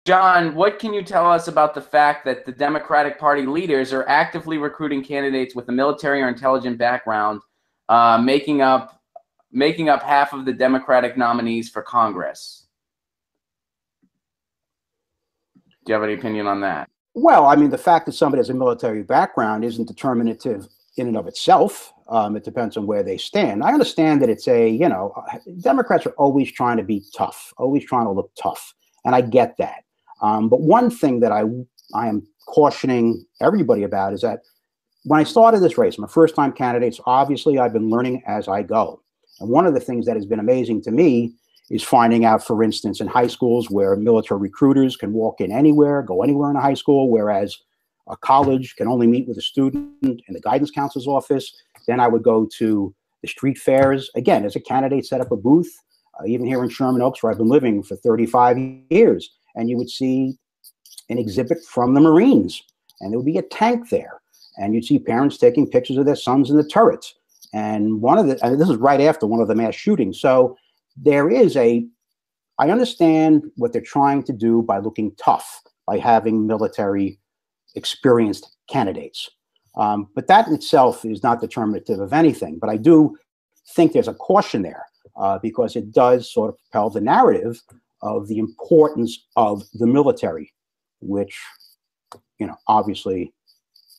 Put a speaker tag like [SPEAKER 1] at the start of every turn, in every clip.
[SPEAKER 1] John, what can you tell us about the fact that the Democratic Party leaders are actively recruiting candidates with a military or intelligent background, making up half of the Democratic nominees for Congress? Do you have any opinion on that?
[SPEAKER 2] Well, I mean, the fact that somebody has a military background isn't determinative in and of itself. It depends on where they stand. I understand that it's Democrats are always trying to be tough, always trying to look tough. And I get that. But one thing that I am cautioning everybody about is that when I started this race, I'm a first-time candidate, so obviously I've been learning as I go. And one of the things that has been amazing to me is finding out, for instance, in high schools where military recruiters can walk in anywhere, go anywhere in a high school, whereas a college can only meet with a student in the guidance counselor's office. Then I would go to the street fairs. Again, as a candidate, set up a booth, even here in Sherman Oaks, where I've been living for 35 years. And you would see an exhibit from the Marines, and there would be a tank there. And you'd see parents taking pictures of their sons in the turrets. And this is right after one of the mass shootings. So there is I understand what they're trying to do by looking tough, by having military experienced candidates. But that in itself is not determinative of anything. But I do think there's a caution there because it does sort of propel the narrative of the importance of the military, which, obviously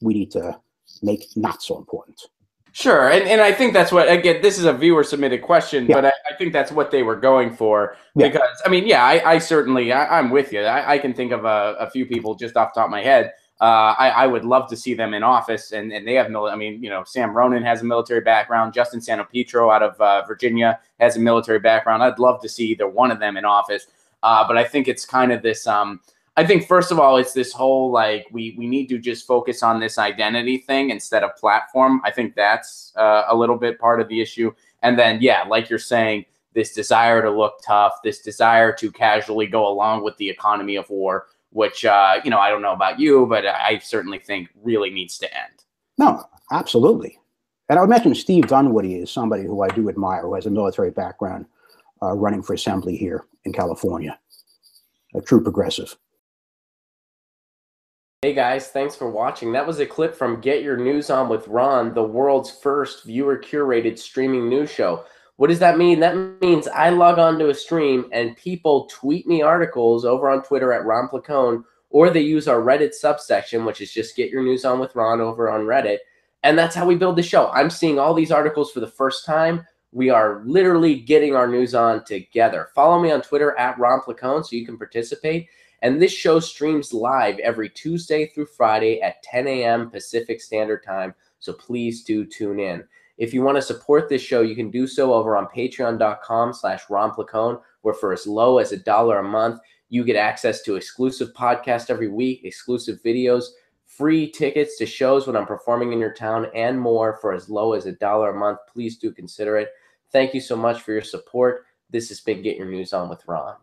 [SPEAKER 2] we need to make not so important.
[SPEAKER 1] Sure, and I think that's what, again, this is a viewer-submitted question, but I think that's what they were going for, because, I mean, I certainly, I'm with you. I can think of a few people just off the top of my head. I would love to see them in office, and they have I mean, Sam Ronan has a military background. Justin Santopietro out of Virginia has a military background. I'd love to see either one of them in office. But I think it's kind of this, I think, first of all, it's this whole, like, we need to just focus on this identity thing instead of platform. I think that's a little bit part of the issue. And then, like you're saying, this desire to look tough, this desire to casually go along with the economy of war, which, I don't know about you, but I certainly think really needs to end.
[SPEAKER 2] No, absolutely. And I would mention Steve Dunwoody is somebody who I do admire, who has a military background, running for assembly here in California. A true progressive.
[SPEAKER 3] Hey guys, thanks for watching. That was a clip from Get Your News On with Ron, the world's first viewer-curated streaming news show. What does that mean? That means I log on to a stream and people tweet me articles over on Twitter at Ron Placone, or they use our Reddit subsection, which is just Get Your News On with Ron over on Reddit. And that's how we build the show. I'm seeing all these articles for the first time. We are literally getting our news on together. Follow me on Twitter at Ron Placone so you can participate. And this show streams live every Tuesday through Friday at 10 a.m. Pacific Standard Time. So please do tune in. If you want to support this show, you can do so over on patreon.com/Ron Placone, where for as low as $1 a month, you get access to exclusive podcasts every week, exclusive videos, free tickets to shows when I'm performing in your town, and more for as low as $1 a month. Please do consider it. Thank you so much for your support. This has been Get Your News On with Ron.